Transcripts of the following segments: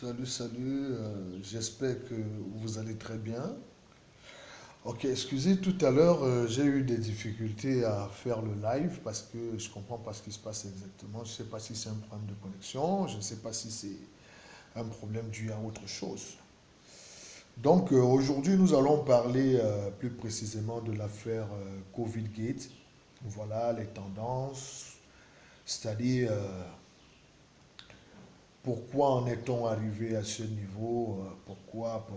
Salut, salut, j'espère que vous allez très bien. Ok, excusez, tout à l'heure, j'ai eu des difficultés à faire le live parce que je comprends pas ce qui se passe exactement. Je ne sais pas si c'est un problème de connexion, je ne sais pas si c'est un problème dû à autre chose. Donc aujourd'hui, nous allons parler plus précisément de l'affaire COVID-Gate. Voilà les tendances, c'est-à-dire pourquoi en est-on arrivé à ce niveau, pourquoi.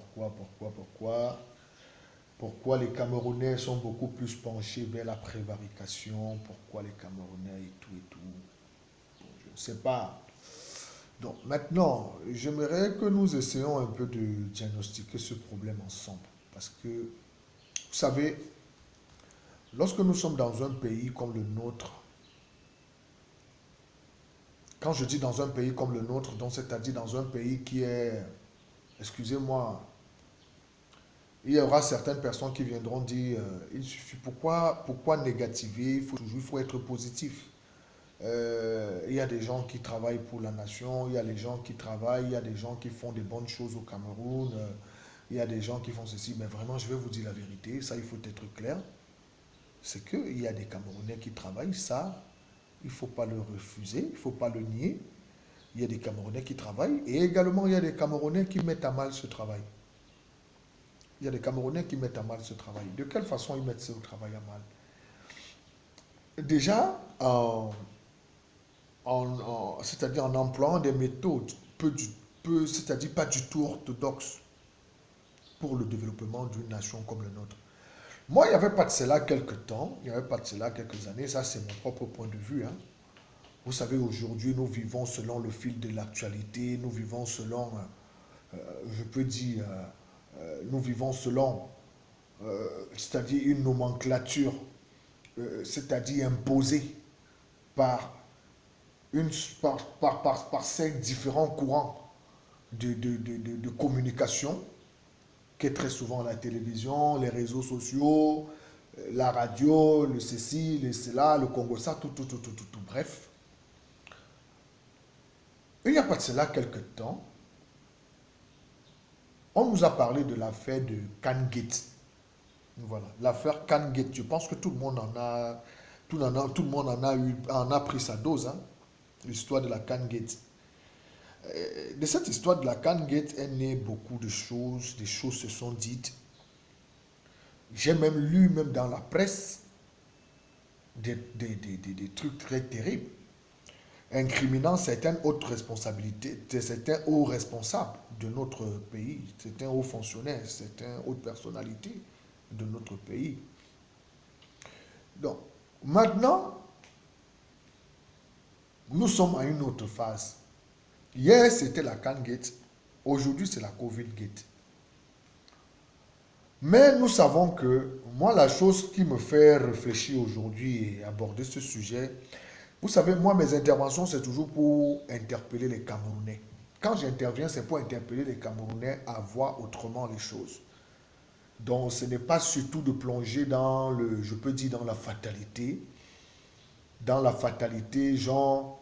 Pourquoi les Camerounais sont beaucoup plus penchés vers la prévarication? Pourquoi les Camerounais et tout et tout? Bon, je ne sais pas. Donc maintenant, j'aimerais que nous essayions un peu de diagnostiquer ce problème ensemble. Parce que, vous savez, lorsque nous sommes dans un pays comme le nôtre, quand je dis dans un pays comme le nôtre, donc c'est-à-dire dans un pays qui est, excusez-moi, il y aura certaines personnes qui viendront dire, il suffit, pourquoi négativer, il faut être positif. Il y a des gens qui travaillent pour la nation, il y a des gens qui travaillent, il y a des gens qui font des bonnes choses au Cameroun, il y a des gens qui font ceci, mais vraiment, je vais vous dire la vérité, ça, il faut être clair, c'est qu'il y a des Camerounais qui travaillent, ça, il ne faut pas le refuser, il ne faut pas le nier. Il y a des Camerounais qui travaillent, et également, il y a des Camerounais qui mettent à mal ce travail. Il y a des Camerounais qui mettent à mal ce travail. De quelle façon ils mettent ce travail à mal? Déjà, c'est-à-dire en employant des méthodes c'est-à-dire pas du tout orthodoxes pour le développement d'une nation comme le nôtre. Moi, il n'y avait pas de cela quelques temps, il n'y avait pas de cela quelques années, ça c'est mon propre point de vue, hein. Vous savez, aujourd'hui, nous vivons selon le fil de l'actualité, nous vivons selon, je peux dire, nous vivons selon, c'est-à-dire une nomenclature, c'est-à-dire imposée par, une, par ces différents courants de communication, qui est très souvent la télévision, les réseaux sociaux, la radio, le ceci, le cela, le Congo, ça, tout. Bref, il n'y a pas de cela quelque temps, on nous a parlé de l'affaire de Kangate. Voilà, l'affaire Kangate. Je pense que tout le monde en a, tout le monde en a pris sa dose, hein, l'histoire de la Kangate. De cette histoire de la Kangate est né beaucoup de choses, des choses se sont dites. J'ai même lu, même dans la presse, des trucs très terribles, incriminant certaines hautes responsabilités, certains hauts responsables de notre pays, certains hauts fonctionnaires, certaines hautes personnalités de notre pays. Donc, maintenant, nous sommes à une autre phase. Hier, c'était la Kangate, aujourd'hui, c'est la Covid-Gate. Mais nous savons que, moi, la chose qui me fait réfléchir aujourd'hui et aborder ce sujet, vous savez, moi, mes interventions, c'est toujours pour interpeller les Camerounais. Quand j'interviens, c'est pour interpeller les Camerounais à voir autrement les choses. Donc, ce n'est pas surtout de plonger dans le, je peux dire, dans la fatalité. Dans la fatalité, genre,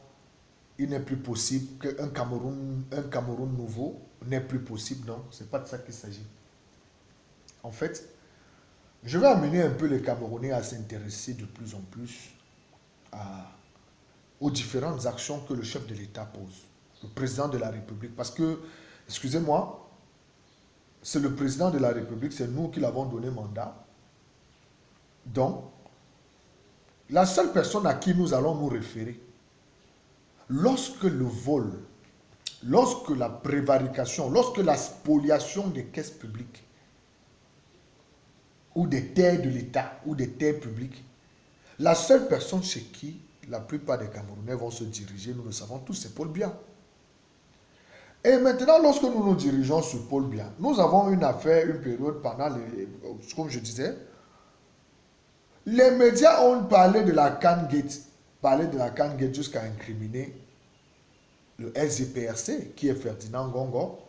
il n'est plus possible un Cameroun nouveau n'est plus possible. Non, ce n'est pas de ça qu'il s'agit. En fait, je vais amener un peu les Camerounais à s'intéresser de plus en plus à, aux différentes actions que le chef de l'État pose, le président de la République. Parce que, excusez-moi, c'est le président de la République, c'est nous qui l'avons donné mandat. Donc, la seule personne à qui nous allons nous référer, lorsque le vol, lorsque la prévarication, lorsque la spoliation des caisses publiques ou des terres de l'État ou des terres publiques, la seule personne chez qui la plupart des Camerounais vont se diriger, nous le savons tous, c'est Paul Biya. Et maintenant, lorsque nous nous dirigeons sur Paul Biya, nous avons une affaire, une période pendant les, comme je disais, les médias ont parlé de la Kangate jusqu'à incriminer le SGPRC, qui est Ferdinand Gongo.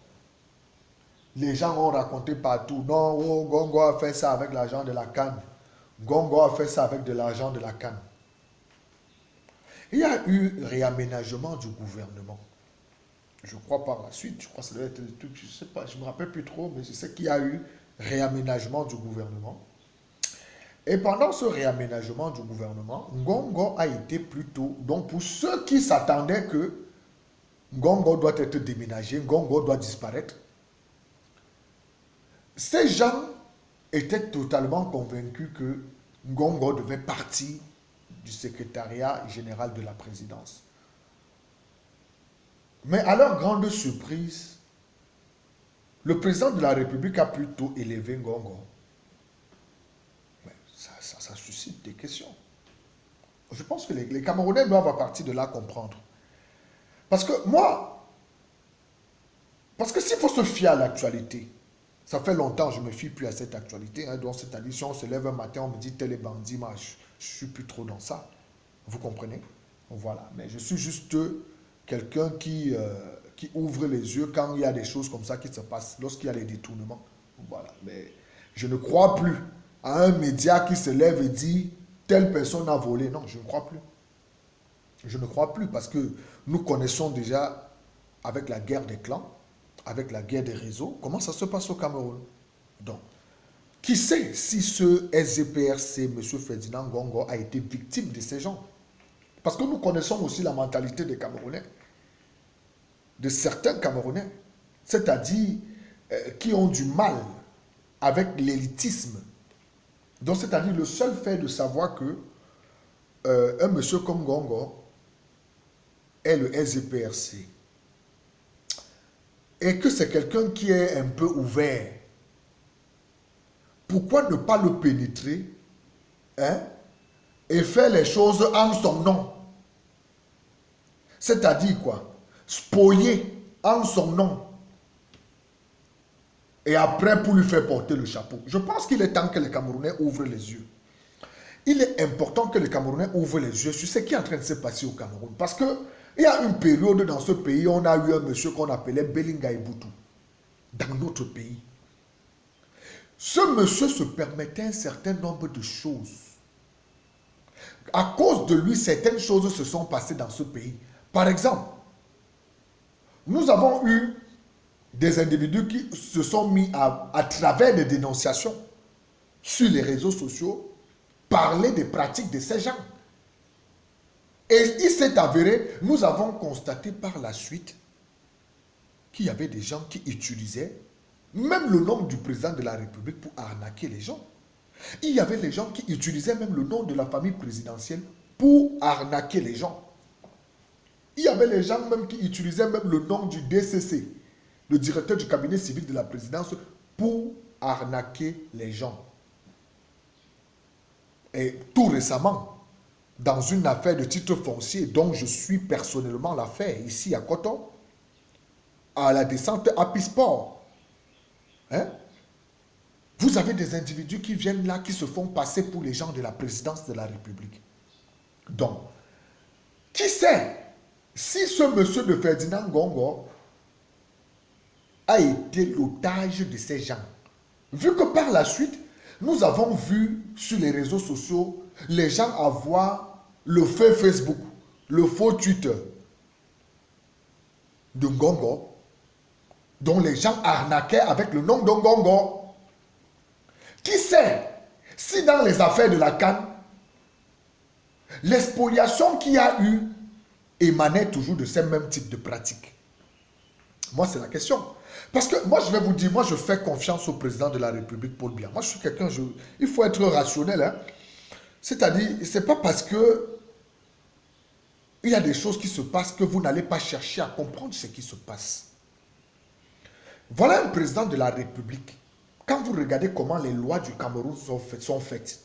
Les gens ont raconté partout, non, oh, Gongo a fait ça avec l'argent de la CAN. Gongo a fait ça avec de l'argent de la CAN. Il y a eu réaménagement du gouvernement. Je crois par la suite, je crois que ça doit être des trucs, je sais pas, je ne me rappelle plus trop, mais je sais qu'il y a eu réaménagement du gouvernement. Et pendant ce réaménagement du gouvernement, Ngongo a été plutôt... Donc pour ceux qui s'attendaient que Ngongo doit être déménagé, Ngongo doit disparaître, ces gens étaient totalement convaincus que Ngongo devait partir du secrétariat général de la présidence. Mais à leur grande surprise, le président de la République a plutôt élevé Ngongo. Mais ça suscite des questions. Je pense que les Camerounais doivent à partir de là comprendre. Parce que s'il faut se fier à l'actualité, ça fait longtemps que je ne me fie plus à cette actualité. Hein, donc c'est-à-dire, si on se lève un matin, on me dit tel est bandit, moi, je ne suis plus trop dans ça. Vous comprenez? Voilà. Mais je suis juste quelqu'un qui ouvre les yeux quand il y a des choses comme ça qui se passent, lorsqu'il y a des détournements. Voilà. Mais je ne crois plus à un média qui se lève et dit telle personne a volé. Non, je ne crois plus. Je ne crois plus parce que nous connaissons déjà, avec la guerre des clans, avec la guerre des réseaux, comment ça se passe au Cameroun. Donc, qui sait si ce SGPRC, M. Ferdinand Ngongo, a été victime de ces gens? Parce que nous connaissons aussi la mentalité des Camerounais, de certains Camerounais, c'est-à-dire qui ont du mal avec l'élitisme. Donc, c'est-à-dire le seul fait de savoir que un monsieur comme Ngongo est le SGPRC et que c'est quelqu'un qui est un peu ouvert, pourquoi ne pas le pénétrer, hein, et faire les choses en son nom? C'est-à-dire quoi? Spolier en son nom. Et après, pour lui faire porter le chapeau. Je pense qu'il est temps que les Camerounais ouvrent les yeux. Il est important que les Camerounais ouvrent les yeux sur ce qui est en train de se passer au Cameroun. Parce qu'il y a une période dans ce pays, on a eu un monsieur qu'on appelait Belinga Eboutou. Dans notre pays. Ce monsieur se permettait un certain nombre de choses. À cause de lui, certaines choses se sont passées dans ce pays. Par exemple, nous avons eu des individus qui se sont mis à travers des dénonciations sur les réseaux sociaux, parler des pratiques de ces gens. Et il s'est avéré, nous avons constaté par la suite qu'il y avait des gens qui utilisaient même le nom du président de la République pour arnaquer les gens. Il y avait des gens qui utilisaient même le nom de la famille présidentielle pour arnaquer les gens. Il y avait les gens même qui utilisaient même le nom du DCC, le directeur du cabinet civil de la présidence, pour arnaquer les gens. Et tout récemment, dans une affaire de titre foncier dont je suis personnellement l'affaire, ici à Coton, à la descente à Pisport, hein? Vous avez des individus qui viennent là, qui se font passer pour les gens de la présidence de la République. Donc, qui sait si ce monsieur de Ferdinand Ngongo a été l'otage de ces gens? Vu que par la suite, nous avons vu sur les réseaux sociaux les gens avoir le faux Facebook, le faux Twitter de Ngongo, dont les gens arnaquaient avec le nom de Ngongo. Qui sait si dans les affaires de la CAN, l'expoliation qu'il y a eu émanait toujours de ces mêmes types de pratiques? Moi, c'est la question. Parce que moi, je vais vous dire, moi, je fais confiance au président de la République, Paul Biya. Moi, je suis quelqu'un, il faut être rationnel. Hein? C'est-à-dire, ce n'est pas parce que il y a des choses qui se passent que vous n'allez pas chercher à comprendre ce qui se passe. Voilà un président de la République. Quand vous regardez comment les lois du Cameroun sont faites,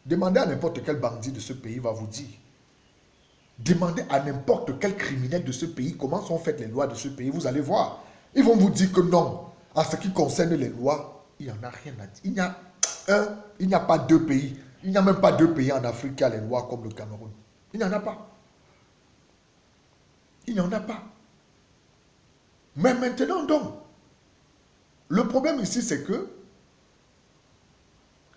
demandez à n'importe quel bandit de ce pays, il va vous dire. Demandez à n'importe quel criminel de ce pays comment sont faites les lois de ce pays, vous allez voir. Ils vont vous dire que non, en ce qui concerne les lois, il n'y en a rien à dire. Il n'y a pas deux pays. Il n'y a même pas deux pays en Afrique qui ont les lois comme le Cameroun. Il n'y en a pas. Il n'y en a pas. Mais maintenant donc, le problème ici c'est que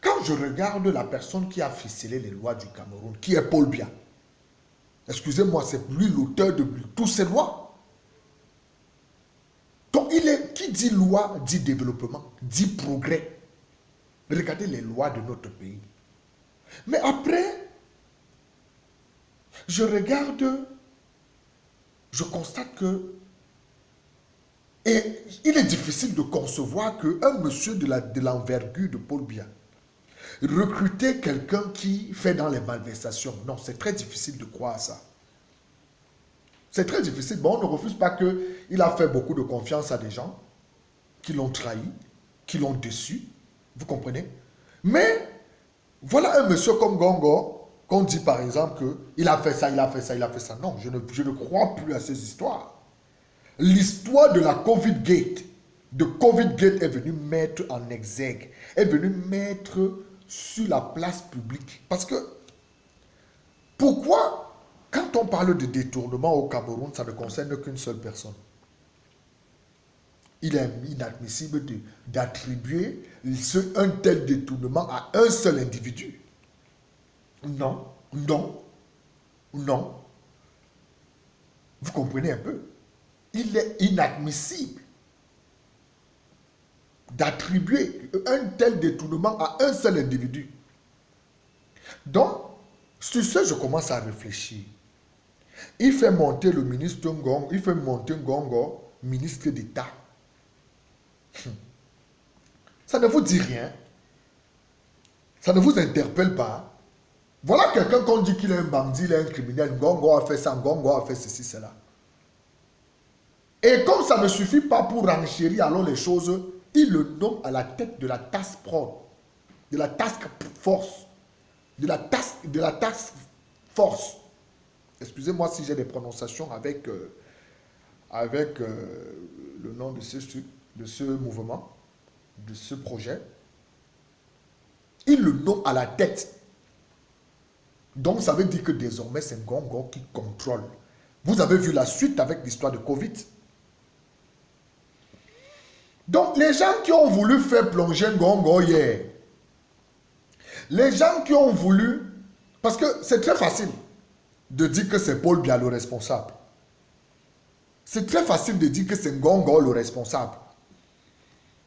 quand je regarde la personne qui a ficelé les lois du Cameroun, qui est Paul Biya, excusez-moi, c'est lui l'auteur de toutes ces lois. Qui dit loi, dit développement, dit progrès. Regardez les lois de notre pays. Mais après, je regarde, je constate que, et il est difficile de concevoir qu'un monsieur de l'envergure de Paul Biya recruter quelqu'un qui fait dans les malversations. Non, c'est très difficile de croire ça. C'est très difficile. Bon, on ne refuse pas qu'il a fait beaucoup de confiance à des gens qui l'ont trahi, qui l'ont déçu. Vous comprenez? Mais voilà un monsieur comme Gongo, qu'on dit par exemple qu'il a fait ça, il a fait ça, il a fait ça. Non, je ne crois plus à ces histoires. L'histoire de la Covid-Gate, est venue mettre en exergue, est venue mettre sur la place publique. Parce que, pourquoi, quand on parle de détournement au Cameroun, ça ne concerne qu'une seule personne? Il est inadmissible d'attribuer un tel détournement à un seul individu. Non, non, non. Vous comprenez un peu? Il est inadmissible d'attribuer un tel détournement à un seul individu. Donc, sur ce, je commence à réfléchir. Il fait monter le ministre Ngong, il fait monter Ngongo, ministre d'État. Ça ne vous dit rien. Ça ne vous interpelle pas. Voilà quelqu'un qu'on dit qu'il est un bandit, il est un criminel. Ngongo a fait ça, Ngongo a fait ceci, cela. Et comme ça ne suffit pas pour renchérir alors les choses, il le nomme à la tête de la task prod, de la task force, de la task force. Excusez-moi si j'ai des prononciations avec le nom de ce mouvement, de ce projet. Il le nomme à la tête. Donc ça veut dire que désormais c'est Ngongo qui contrôle. Vous avez vu la suite avec l'histoire de Covid. Donc, les gens qui ont voulu faire plonger Ngongo hier, les gens qui ont voulu, parce que c'est très facile de dire que c'est Paul Biya le responsable. C'est très facile de dire que c'est Ngongo le responsable.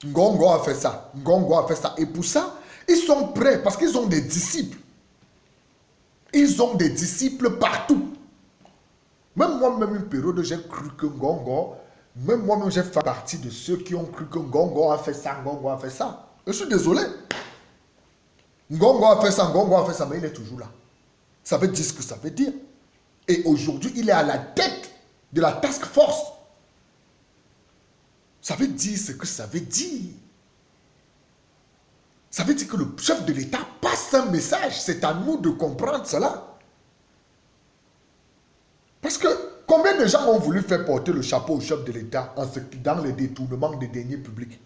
Ngongo a fait ça, Ngongo a fait ça. Et pour ça, ils sont prêts parce qu'ils ont des disciples. Ils ont des disciples partout. Même moi-même, une période, j'ai cru que Ngongo... Même moi-même, j'ai fait partie de ceux qui ont cru que Ngongo a fait ça, Ngongo a fait ça. Je suis désolé. Ngongo a fait ça, Ngongo a fait ça, mais il est toujours là. Ça veut dire ce que ça veut dire. Et aujourd'hui, il est à la tête de la task force. Ça veut dire ce que ça veut dire. Ça veut dire que le chef de l'État passe un message. C'est à nous de comprendre cela. Parce que combien de gens ont voulu faire porter le chapeau au chef de l'État dans les détournements des deniers publics?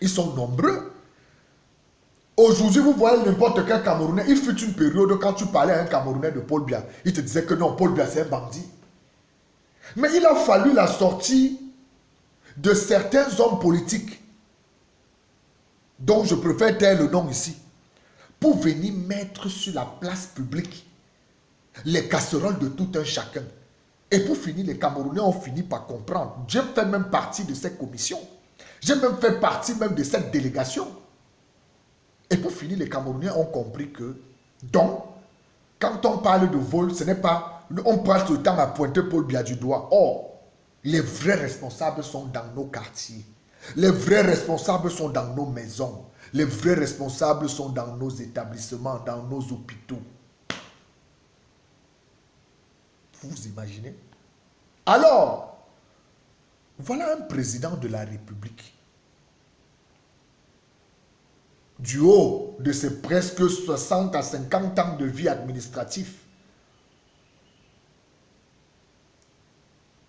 Ils sont nombreux. Aujourd'hui, vous voyez n'importe quel Camerounais. Il fut une période quand tu parlais à un Camerounais de Paul Biya, il te disait que non, Paul Biya c'est un bandit. Mais il a fallu la sortie de certains hommes politiques, dont je préfère taire le nom ici, pour venir mettre sur la place publique les casseroles de tout un chacun. Et pour finir, les Camerounais ont fini par comprendre. J'ai fait même partie de cette commission. J'ai même fait partie même de cette délégation. Et pour finir, les Camerounais ont compris que, donc, quand on parle de vol, ce n'est pas, on passe le temps à pointer Paul Biya du doigt. Or, les vrais responsables sont dans nos quartiers. Les vrais responsables sont dans nos maisons. Les vrais responsables sont dans nos établissements, dans nos hôpitaux. Vous imaginez? Alors, voilà un président de la République. Du haut de ses presque 60 à 50 ans de vie administrative,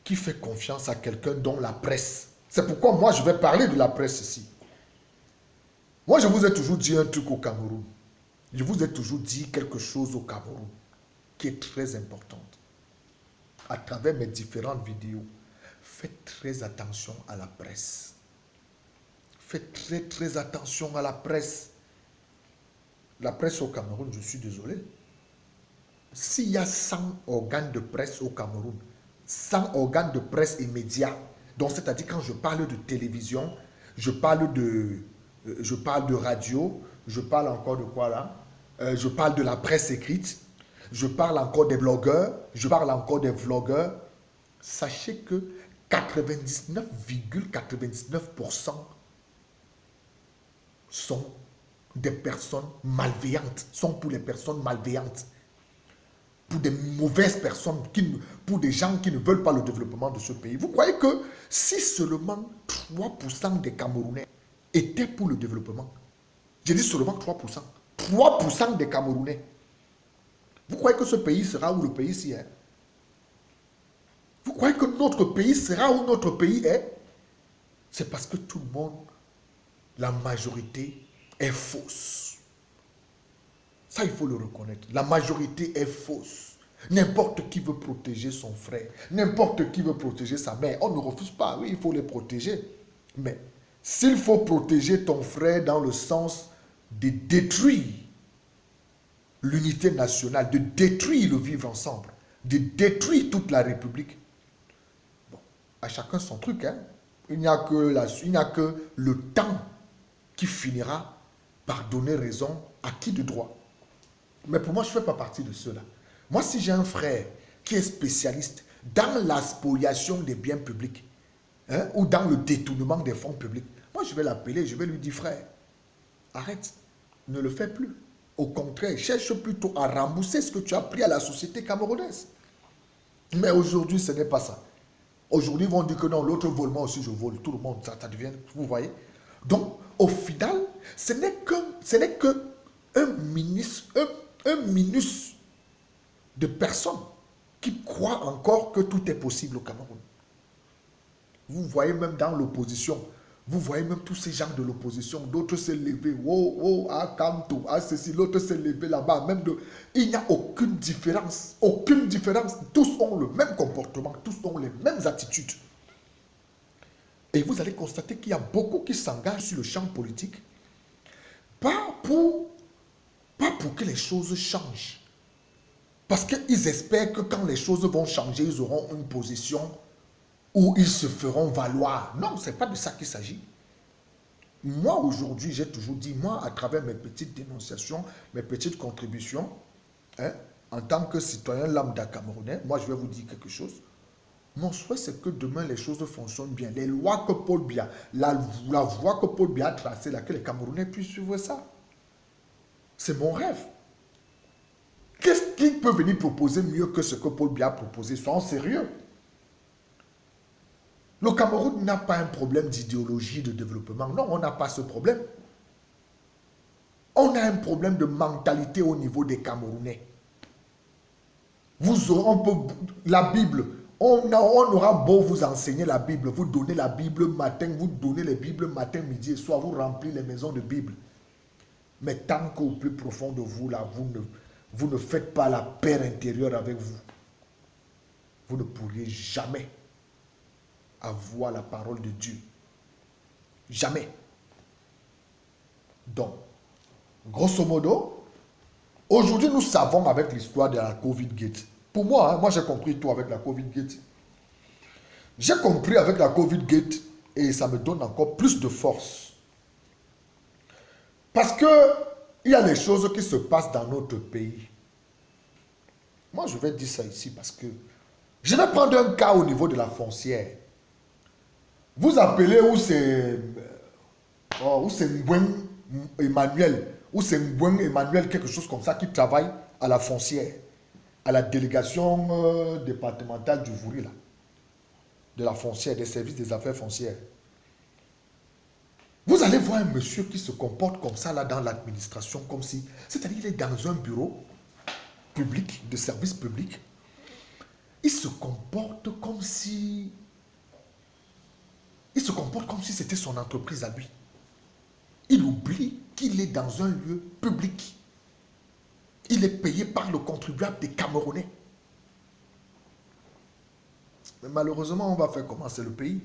qui fait confiance à quelqu'un dont la presse. C'est pourquoi moi je vais parler de la presse ici. Moi je vous ai toujours dit un truc au Cameroun. Je vous ai toujours dit quelque chose au Cameroun qui est très importante. À travers mes différentes vidéos, faites très attention à la presse. Faites très très attention à la presse. La presse au Cameroun, je suis désolé. S'il y a 100 organes de presse au Cameroun, 100 organes de presse et médias Donc, c'est-à-dire quand je parle de télévision, je parle de radio, je parle encore de quoi là? Je parle de la presse écrite, je parle encore des blogueurs, je parle encore des vlogueurs. Sachez que 99,99% sont des personnes malveillantes, sont pour les personnes malveillantes, pour des mauvaises personnes, pour des gens qui ne veulent pas le développement de ce pays. Vous croyez que si seulement 3% des Camerounais étaient pour le développement, je dis seulement 3%, 3% des Camerounais, vous croyez que ce pays sera où le pays s'y est? Vous croyez que notre pays sera où notre pays est? C'est parce que tout le monde, la majorité est fausse. Ça, il faut le reconnaître. La majorité est fausse. N'importe qui veut protéger son frère. N'importe qui veut protéger sa mère. On ne refuse pas. Oui, il faut les protéger. Mais s'il faut protéger ton frère dans le sens de détruire l'unité nationale, de détruire le vivre ensemble, de détruire toute la République, bon, à chacun son truc, hein. Il n'y a que le temps qui finira par donner raison à qui de droit. Mais pour moi, je ne fais pas partie de ceux-là. Moi, si j'ai un frère qui est spécialiste dans la spoliation des biens publics, hein, ou dans le détournement des fonds publics, moi, je vais l'appeler, je vais lui dire, frère, arrête, ne le fais plus. Au contraire, cherche plutôt à rembourser ce que tu as pris à la société camerounaise. Mais aujourd'hui, ce n'est pas ça. Aujourd'hui, ils vont dire que non, l'autre vole, moi aussi je vole. Tout le monde, ça devient, vous voyez. Donc, au final, ce n'est que un minus de personnes qui croient encore que tout est possible au Cameroun. Vous voyez même dans l'opposition, vous voyez même tous ces gens de l'opposition, d'autres se lever, wow, à Kanto, à ceci, l'autre se lever là-bas, il n'y a aucune différence, tous ont le même comportement, tous ont les mêmes attitudes. Et vous allez constater qu'il y a beaucoup qui s'engagent sur le champ politique, pas pour que les choses changent, parce qu'ils espèrent que quand les choses vont changer, ils auront une position où ils se feront valoir. Non, ce n'est pas de ça qu'il s'agit. Moi, aujourd'hui, j'ai toujours dit, moi, à travers mes petites dénonciations, mes petites contributions, hein, en tant que citoyen lambda camerounais, moi, je vais vous dire quelque chose. Mon souhait, c'est que demain, les choses fonctionnent bien. Les lois que Paul Biya, la voie que Paul Biya a tracée, là, que les Camerounais puissent suivre ça. C'est mon rêve. Qu'est-ce qu'il peut venir proposer mieux que ce que Paul Biya a proposé? Soyons sérieux. Le Cameroun n'a pas un problème d'idéologie, de développement. Non, on n'a pas ce problème. On a un problème de mentalité au niveau des Camerounais. La Bible, on aura beau vous enseigner la Bible, vous donnez la Bible matin, vous donnez les Bibles matin, midi et soir, vous remplissez les maisons de Bible. Mais tant qu'au plus profond de vous, là, vous ne faites pas la paix intérieure avec vous, vous ne pourriez jamais avoir la parole de Dieu. Jamais. Donc, grosso modo, aujourd'hui nous savons avec l'histoire de la Covid-Gate. Pour moi, moi j'ai compris tout avec la Covid-Gate. J'ai compris avec la Covid-Gate et ça me donne encore plus de force. Parce que il y a des choses qui se passent dans notre pays. Moi je vais dire ça ici parce que je vais prendre un cas au niveau de la foncière. Vous appelez où c'est Mbouin Emmanuel, ou c'est Mbouin Emmanuel, quelque chose comme ça, qui travaille à la foncière, à la délégation départementale du Vouri, là, de la foncière, des services des affaires foncières. Vous allez voir un monsieur qui se comporte comme ça là dans l'administration, comme si, c'est-à-dire qu'il est dans un bureau public, de service public, il se comporte comme si c'était son entreprise à lui. Il oublie qu'il est dans un lieu public. Il est payé par le contribuable des Camerounais. Mais malheureusement, on va faire comment? C'est le pays.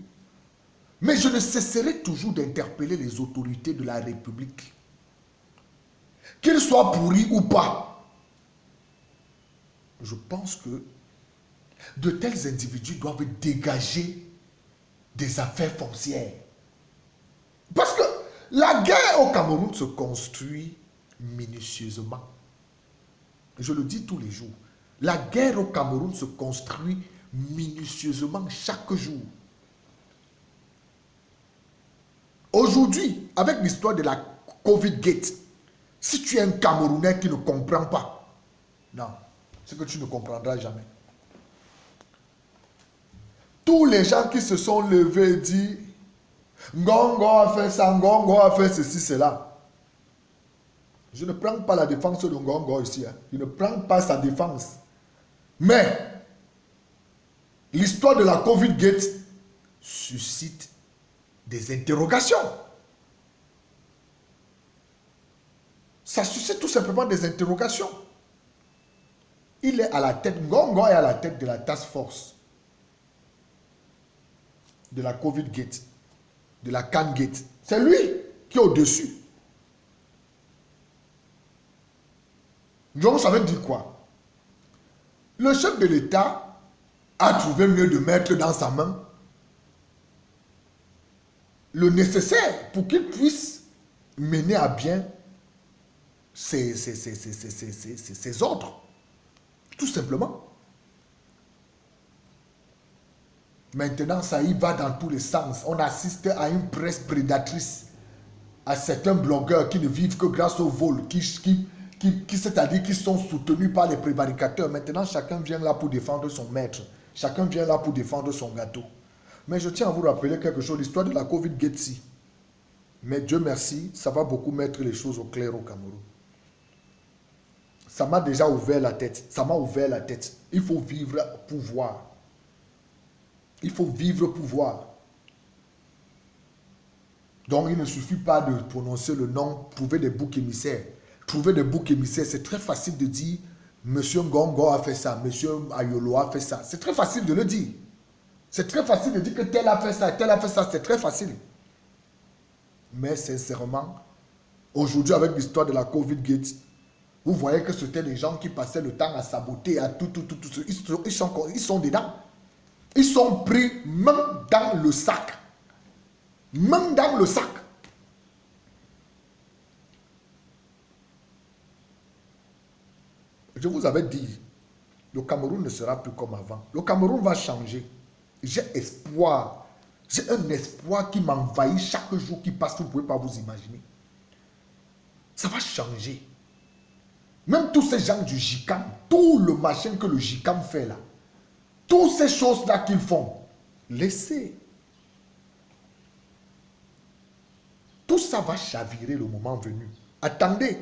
Mais je ne cesserai toujours d'interpeller les autorités de la République. Qu'ils soient pourris ou pas. Je pense que de tels individus doivent dégager des affaires foncières. Parce que la guerre au Cameroun se construit minutieusement. Je le dis tous les jours. La guerre au Cameroun se construit minutieusement chaque jour. Aujourd'hui, avec l'histoire de la Covid Gate, si tu es un Camerounais qui ne comprend pas, non, c'est que tu ne comprendras jamais. Tous les gens qui se sont levés et dit Ngongo a fait ça, Ngongo a fait ceci, cela. Je ne prends pas la défense de Ngongo ici. Hein. Je ne prends pas sa défense. Mais l'histoire de la Covid Gate suscite des interrogations. Ça suscite tout simplement des interrogations. Il est à la tête, Ngongo est à la tête de la task force de la Covid Gate, de la Can Gate. C'est lui qui est au-dessus. Donc ça veut dire quoi? Le chef de l'État a trouvé mieux de mettre dans sa main le nécessaire pour qu'il puisse mener à bien ses ordres. Tout simplement. Maintenant, ça y va dans tous les sens. On assiste à une presse prédatrice, à certains blogueurs qui ne vivent que grâce au vol, c'est-à-dire qui sont soutenus par les prévaricateurs. Maintenant, chacun vient là pour défendre son maître. Chacun vient là pour défendre son gâteau. Mais je tiens à vous rappeler quelque chose, l'histoire de la Covid Gate. Mais Dieu merci, ça va beaucoup mettre les choses au clair au Cameroun. Ça m'a déjà ouvert la tête. Ça m'a ouvert la tête. Il faut vivre pour voir. Il faut vivre pour voir. Donc, il ne suffit pas de prononcer le nom, trouver des boucs émissaires. Trouver des boucs émissaires, c'est très facile de dire Monsieur Ngongo a fait ça, Monsieur Ayolo a fait ça. C'est très facile de le dire. C'est très facile de dire que tel a fait ça, tel a fait ça. C'est très facile. Mais sincèrement, aujourd'hui, avec l'histoire de la Covid Gate, vous voyez que c'était des gens qui passaient le temps à saboter, à tout. Ils sont dedans. Ils sont pris même dans le sac. Même dans le sac. Je vous avais dit, le Cameroun ne sera plus comme avant. Le Cameroun va changer. J'ai espoir. J'ai un espoir qui m'envahit chaque jour qui passe. Vous ne pouvez pas vous imaginer. Ça va changer. Même tous ces gens du JICAM, tout le machin que le JICAM fait là, toutes ces choses-là qu'ils font, laissez. Tout ça va chavirer le moment venu. Attendez.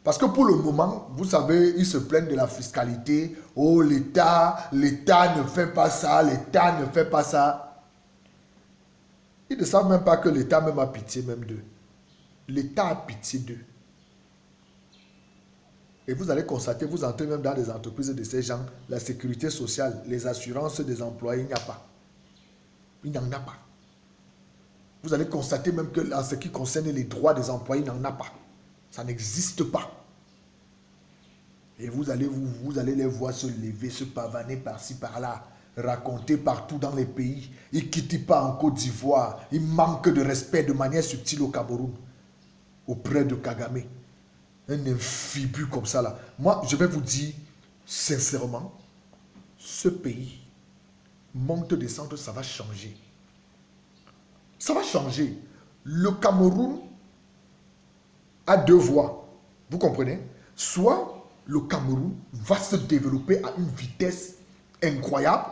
Parce que pour le moment, vous savez, ils se plaignent de la fiscalité. Oh, l'État ne fait pas ça, l'État ne fait pas ça. Ils ne savent même pas que l'État même a pitié même d'eux. L'État a pitié d'eux. Et vous allez constater, vous entrez même dans les entreprises de ces gens, la sécurité sociale, les assurances des employés, il n'y a pas. Il n'y en a pas. Vous allez constater même que en ce qui concerne les droits des employés, il n'y en a pas. Ça n'existe pas. Et vous allez les voir se lever, se pavaner par-ci, par-là, raconter partout dans les pays. Ils ne quittent pas en Côte d'Ivoire. Ils manquent de respect de manière subtile au Cameroun, auprès de Kagame. Un amphibie comme ça là. Moi, je vais vous dire sincèrement, ce pays, monte descente, ça va changer. Ça va changer. Le Cameroun a deux voies. Vous comprenez? Soit le Cameroun va se développer à une vitesse incroyable,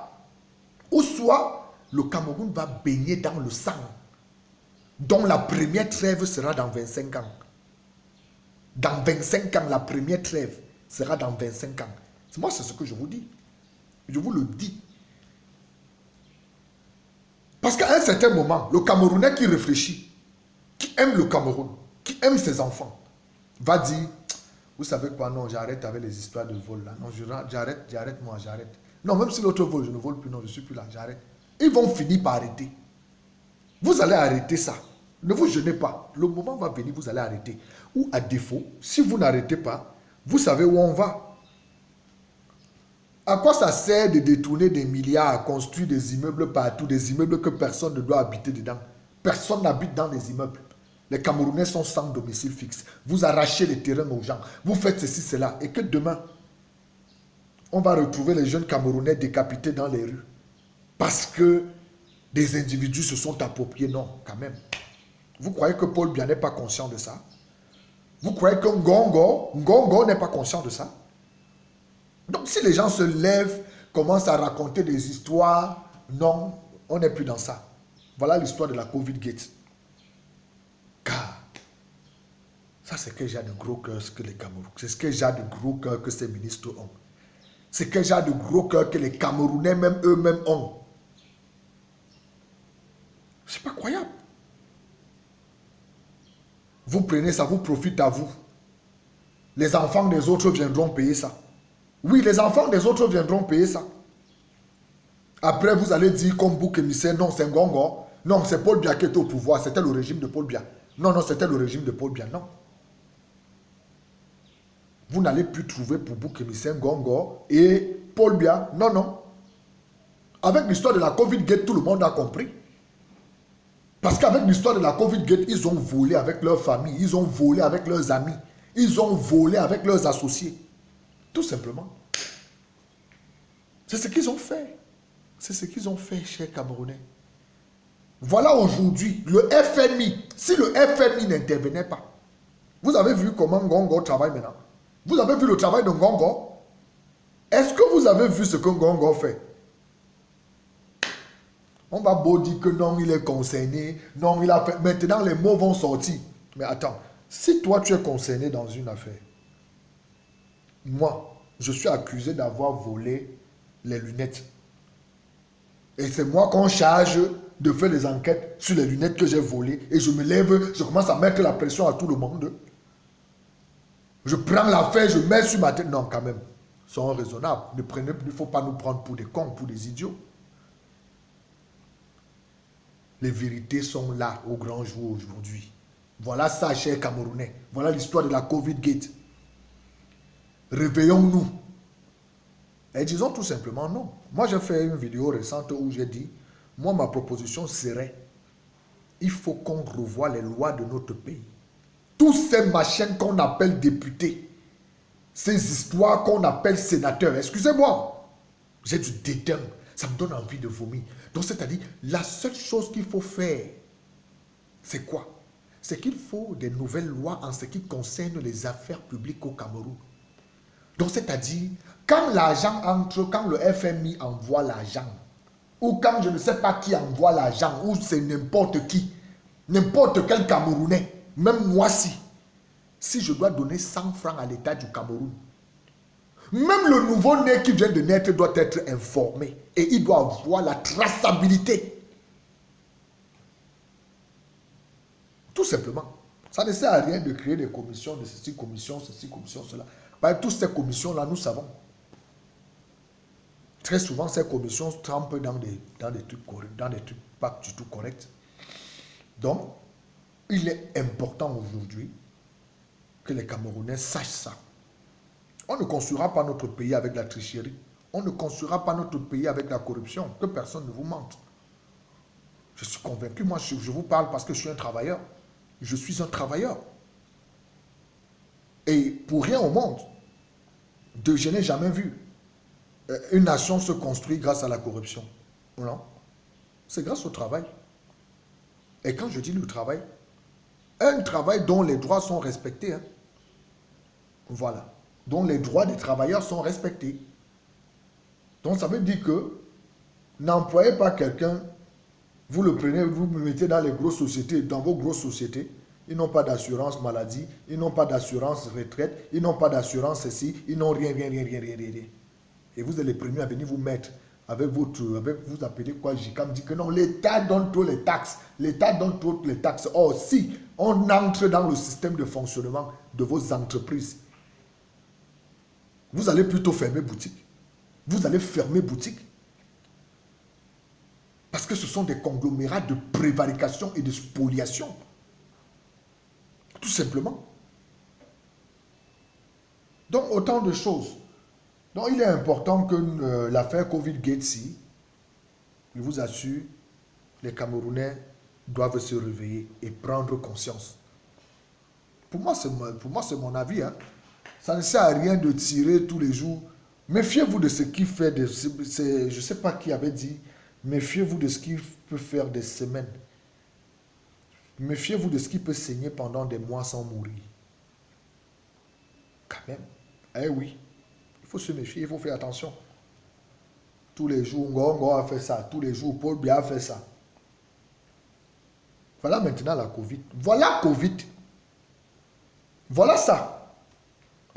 ou soit le Cameroun va baigner dans le sang, dont la première trêve sera dans 25 ans. Dans 25 ans, la première trêve sera dans 25 ans. Moi, c'est ce que je vous dis. Je vous le dis. Parce qu'à un certain moment, le Camerounais qui réfléchit, qui aime le Cameroun, qui aime ses enfants, va dire, vous savez quoi, non, j'arrête avec les histoires de vol là. Non, j'arrête, j'arrête. Non, même si l'autre vole, je ne vole plus, non, je ne suis plus là, j'arrête. Ils vont finir par arrêter. Vous allez arrêter ça. Ne vous gênez pas. Le moment va venir, vous allez arrêter. Ou à défaut, si vous n'arrêtez pas, vous savez où on va. À quoi ça sert de détourner des milliards à construire des immeubles partout, des immeubles que personne ne doit habiter dedans? Personne n'habite dans les immeubles. Les Camerounais sont sans domicile fixe. Vous arrachez les terrains aux gens. Vous faites ceci, cela. Et que demain, on va retrouver les jeunes Camerounais décapités dans les rues. Parce que des individus se sont appropriés. Non, quand même. Vous croyez que Paul Biya n'est pas conscient de ça? Vous croyez que Ngongo n'est pas conscient de ça? Donc si les gens se lèvent, commencent à raconter des histoires, non, on n'est plus dans ça. Voilà l'histoire de la Covid-Gate. Car, ça c'est quel genre de gros cœur que les Camerounais, c'est quel genre de gros cœur que ces ministres ont. C'est quel genre de gros cœur que les Camerounais même eux-mêmes ont. C'est pas croyable. Vous prenez ça, vous profitez à vous. Les enfants des autres viendront payer ça. Oui, les enfants des autres viendront payer ça. Après, vous allez dire comme bouc émissaire, non, c'est Ngongo. Non, c'est Paul Biya qui était au pouvoir. C'était le régime de Paul Biya. Non, non, c'était le régime de Paul Biya. Non. Vous n'allez plus trouver pour bouc émissaire Ngongo et Paul Biya. Non, non. Avec l'histoire de la Covid-Gate, tout le monde a compris. Parce qu'avec l'histoire de la Covid-Gate, ils ont volé avec leur famille, ils ont volé avec leurs amis, ils ont volé avec leurs associés. Tout simplement. C'est ce qu'ils ont fait. C'est ce qu'ils ont fait, chers Camerounais. Voilà aujourd'hui, le FMI. Si le FMI n'intervenait pas, vous avez vu comment Ngongo travaille maintenant? Vous avez vu le travail de Ngongo? Est-ce que vous avez vu ce que Ngongo fait? On va beau dire que non, il est concerné, non, il a fait. Maintenant, les mots vont sortir. Mais attends, si toi, tu es concerné dans une affaire, moi, je suis accusé d'avoir volé les lunettes. Et c'est moi qu'on charge de faire des enquêtes sur les lunettes que j'ai volées. Et je me lève, je commence à mettre la pression à tout le monde. Je prends l'affaire, je mets sur ma tête. Non, quand même, soyons raisonnables. Il ne faut pas nous prendre pour des cons, pour des idiots. Les vérités sont là au grand jour aujourd'hui. Voilà ça, chers Camerounais. Voilà l'histoire de la Covid-Gate. Réveillons-nous. Et disons tout simplement non. Moi, j'ai fait une vidéo récente où j'ai dit, moi, ma proposition serait, il faut qu'on revoie les lois de notre pays. Tous ces machins qu'on appelle députés, ces histoires qu'on appelle sénateurs, excusez-moi, j'ai du dédain, ça me donne envie de vomir. Donc, c'est-à-dire, la seule chose qu'il faut faire, c'est quoi? C'est qu'il faut des nouvelles lois en ce qui concerne les affaires publiques au Cameroun. Donc, c'est-à-dire, quand l'argent entre, quand le FMI envoie l'argent, ou quand je ne sais pas qui envoie l'argent, ou c'est n'importe qui, n'importe quel Camerounais, même moi si je dois donner 100 francs à l'État du Cameroun, même le nouveau-né qui vient de naître doit être informé et il doit avoir la traçabilité. Tout simplement. Ça ne sert à rien de créer des commissions, de ceci, commission, cela. Parce que toutes ces commissions-là, nous savons. Très souvent, ces commissions trempent dans des trucs pas du tout corrects. Donc, il est important aujourd'hui que les Camerounais sachent ça. On ne construira pas notre pays avec la tricherie. On ne construira pas notre pays avec la corruption. Que personne ne vous mente. Je suis convaincu. Moi, je vous parle parce que je suis un travailleur. Je suis un travailleur. Et pour rien au monde, je n'ai jamais vu une nation se construire grâce à la corruption. Non. C'est grâce au travail. Et quand je dis le travail, un travail dont les droits sont respectés. Hein. Voilà. Dont les droits des travailleurs sont respectés. Donc ça veut dire que n'employez pas quelqu'un, vous le prenez, vous le mettez dans les grosses sociétés, dans vos grosses sociétés, ils n'ont pas d'assurance maladie, ils n'ont pas d'assurance retraite, ils n'ont pas d'assurance ceci, ils n'ont rien. Et vous êtes les premiers à venir vous mettre avec vous appelez quoi, JICAM, dit que non, l'État donne trop les taxes, l'État donne trop les taxes. Or, si on entre dans le système de fonctionnement de vos entreprises, vous allez plutôt fermer boutique. Vous allez fermer boutique. Parce que ce sont des conglomérats de prévarication et de spoliation. Tout simplement. Donc, autant de choses. Donc, il est important que l'affaire Covid-Gate, je vous assure, les Camerounais doivent se réveiller et prendre conscience. Pour moi, c'est mon avis. Hein. Ça ne sert à rien de tirer tous les jours. Méfiez-vous de ce qui fait, je ne sais pas qui avait dit, méfiez-vous de ce qui peut faire des semaines. Méfiez-vous de ce qui peut saigner pendant des mois sans mourir. Quand même. Eh oui, il faut se méfier, il faut faire attention. Tous les jours, Ngongo a fait ça. Tous les jours, Paul Biya a fait ça. Voilà maintenant la Covid. Voilà Covid. Voilà ça.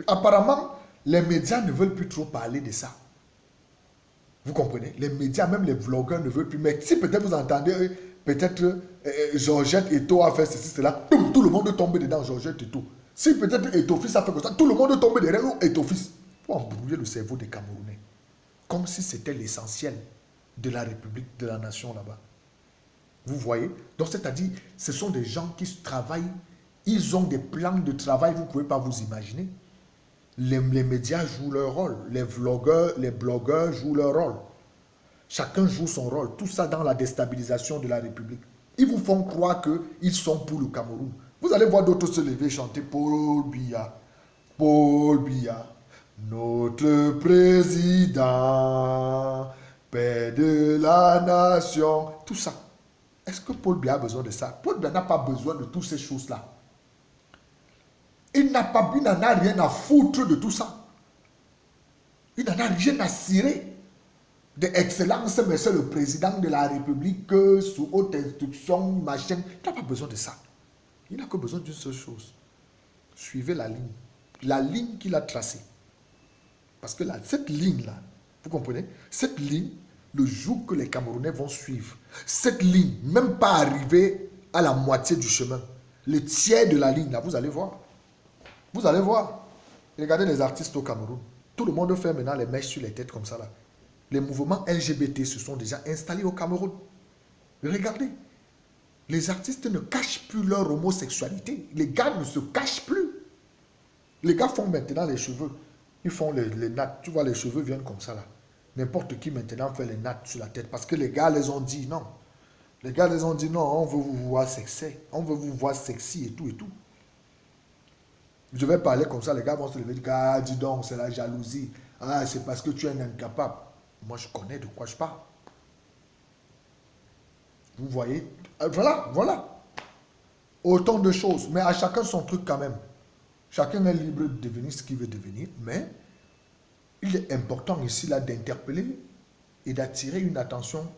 Apparemment, les médias ne veulent plus trop parler de ça. Vous comprenez? Les médias, même les vlogueurs ne veulent plus. Mais si peut-être vous entendez, peut-être Georgette Eto a fait ceci, cela, tout le monde tombe dedans, Georgette Eto. Si peut-être Eto-Fils a fait comme ça, tout le monde tombe derrière Eto-Fils. Pour embrouiller le cerveau des Camerounais. Comme si c'était l'essentiel de la République, de la nation là-bas. Vous voyez? Donc, c'est-à-dire, ce sont des gens qui travaillent, ils ont des plans de travail, vous ne pouvez pas vous imaginer. Les médias jouent leur rôle, les blogueurs jouent leur rôle. Chacun joue son rôle, tout ça dans la déstabilisation de la République. Ils vous font croire qu'ils sont pour le Cameroun. Vous allez voir d'autres se lever chanter Paul Biya, notre président, paix de la nation, tout ça. Est-ce que Paul Biya a besoin de ça? Paul Biya n'a pas besoin de toutes ces choses-là. Il n'en a rien à foutre de tout ça. Il n'en a rien à cirer de excellence, mais c'est le président de la République sous haute instruction, machin. Il n'a pas besoin de ça. Il n'a que besoin d'une seule chose. Suivez la ligne. La ligne qu'il a tracée. Parce que là, cette ligne-là, vous comprenez? Cette ligne, le jour que les Camerounais vont suivre, cette ligne, même pas arriver à la moitié du chemin, le tiers de la ligne, là, vous allez voir. Vous allez voir. Regardez les artistes au Cameroun. Tout le monde fait maintenant les mèches sur les têtes comme ça, là. Les mouvements LGBT se sont déjà installés au Cameroun. Regardez. Les artistes ne cachent plus leur homosexualité. Les gars ne se cachent plus. Les gars font maintenant les cheveux. Ils font les nattes. Tu vois, les cheveux viennent comme ça, là. N'importe qui maintenant fait les nattes sur la tête. Parce que les gars les ont dit non. Les gars les ont dit non, on veut vous voir sexy. On veut vous voir sexy et tout et tout. Je vais parler comme ça, les gars vont se lever et dire, ah, dis donc, c'est la jalousie. Ah, c'est parce que tu es un incapable. Moi, je connais de quoi je parle. Vous voyez? Voilà. Autant de choses. Mais à chacun son truc quand même. Chacun est libre de devenir ce qu'il veut devenir. Mais il est important ici là d'interpeller et d'attirer une attention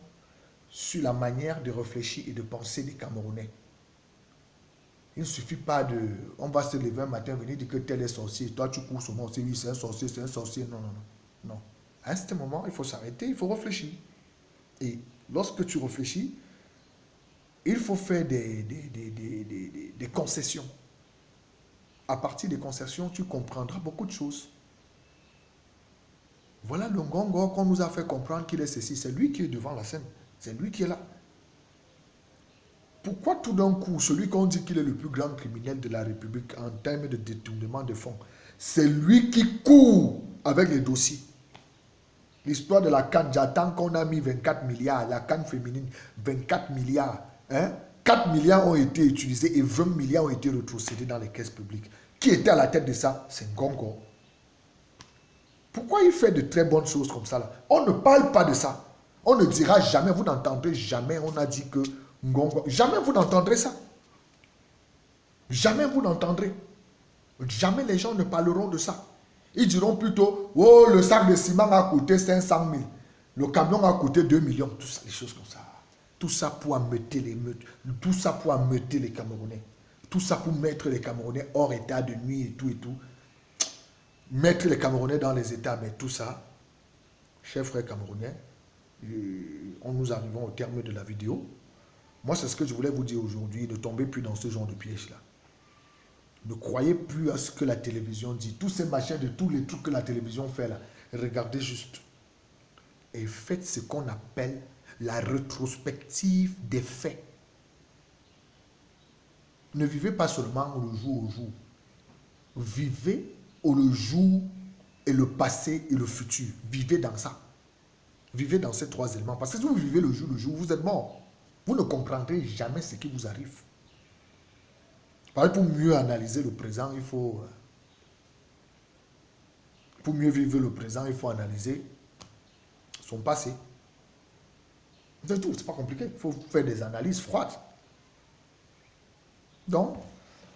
sur la manière de réfléchir et de penser des Camerounais. Il ne suffit pas de... On va se lever un matin, venir dire que tel est sorcier. Toi, tu cours sur moi aussi. Oui, c'est un sorcier, c'est un sorcier. Non, non, non. Non. À ce moment, il faut s'arrêter, il faut réfléchir. Et lorsque tu réfléchis, il faut faire des concessions. À partir des concessions, tu comprendras beaucoup de choses. Voilà le Ngongo qu'on nous a fait comprendre qu'il est ceci. C'est lui qui est devant la scène. C'est lui qui est là. Pourquoi tout d'un coup, celui qu'on dit qu'il est le plus grand criminel de la République en termes de détournement de fonds, c'est lui qui court avec les dossiers? L'histoire de la CAN, j'attends qu'on a mis 24 milliards, la CAN féminine, 24 milliards. Hein? 4 milliards ont été utilisés et 20 milliards ont été retrocédés dans les caisses publiques. Qui était à la tête de ça? C'est Ngongo. Pourquoi il fait de très bonnes choses comme ça là? On ne parle pas de ça. On ne dira jamais, vous n'entendrez jamais, on a dit que Ngongo. Jamais vous n'entendrez ça. Jamais vous n'entendrez. Jamais les gens ne parleront de ça. Ils diront plutôt, oh, le sac de ciment a coûté 500 000. Le camion a coûté 2 millions. Tout ça, les choses comme ça. Tout ça pour ameuter les meutes. Tout ça pour ameuter les Camerounais. Tout ça pour mettre les Camerounais hors état de nuit et tout et tout. Mettre les Camerounais dans les états. Mais tout ça, chers frères Camerounais, nous arrivons au terme de la vidéo. Moi, c'est ce que je voulais vous dire aujourd'hui. Ne tombez plus dans ce genre de piège-là. Ne croyez plus à ce que la télévision dit. Tous ces machins de tous les trucs que la télévision fait là. Regardez juste. Et faites ce qu'on appelle la rétrospective des faits. Ne vivez pas seulement le jour au jour. Vivez au le jour et le passé et le futur. Vivez dans ça. Vivez dans ces trois éléments. Parce que si vous vivez le jour, vous êtes mort. Vous ne comprendrez jamais ce qui vous arrive. Pour mieux analyser le présent, il faut... Pour mieux vivre le présent, il faut analyser son passé. C'est tout, c'est pas compliqué. Il faut faire des analyses froides. Donc,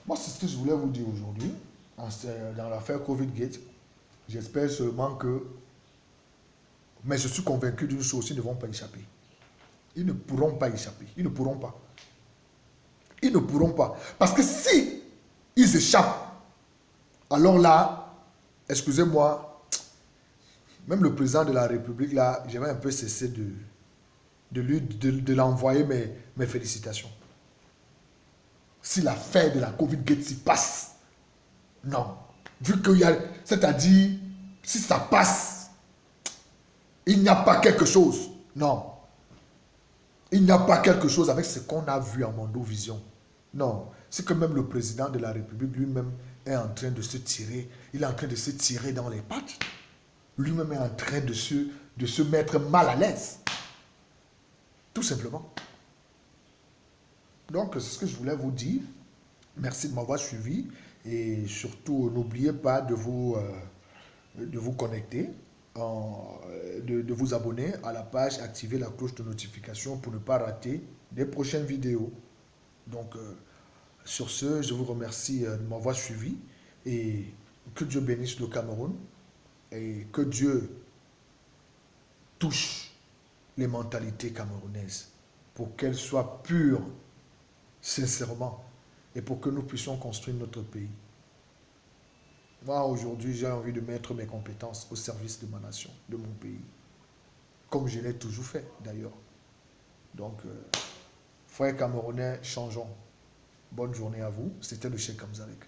moi, c'est ce que je voulais vous dire aujourd'hui, dans l'affaire Covid-Gate. J'espère seulement que... Mais je suis convaincu d'une chose, ils ne vont pas échapper. Ils ne pourront pas échapper. Ils ne pourront pas. Ils ne pourront pas. Parce que si ils échappent, alors là, excusez-moi, même le président de la République, là, j'avais un peu cessé de l'envoyer mes félicitations. Si l'affaire de la Covid-Gate s'y passe, non. Vu qu'il y a, c'est-à-dire, si ça passe, il n'y a pas quelque chose. Non. Il n'y a pas quelque chose avec ce qu'on a vu en Mondovision. Non. C'est que même le président de la République lui-même est en train de se tirer. Il est en train de se tirer dans les pattes. Lui-même est en train de se mettre mal à l'aise. Tout simplement. Donc, c'est ce que je voulais vous dire. Merci de m'avoir suivi. Et surtout, n'oubliez pas de vous connecter, de vous abonner à la page, activer la cloche de notification pour ne pas rater les prochaines vidéos. Donc, sur ce, je vous remercie de m'avoir suivi et que Dieu bénisse le Cameroun et que Dieu touche les mentalités camerounaises pour qu'elles soient pures, sincèrement, et pour que nous puissions construire notre pays. Moi, aujourd'hui, j'ai envie de mettre mes compétences au service de ma nation, de mon pays. Comme je l'ai toujours fait, d'ailleurs. Donc, frères camerounais, changeons. Bonne journée à vous. C'était le Cheikh Amzalek.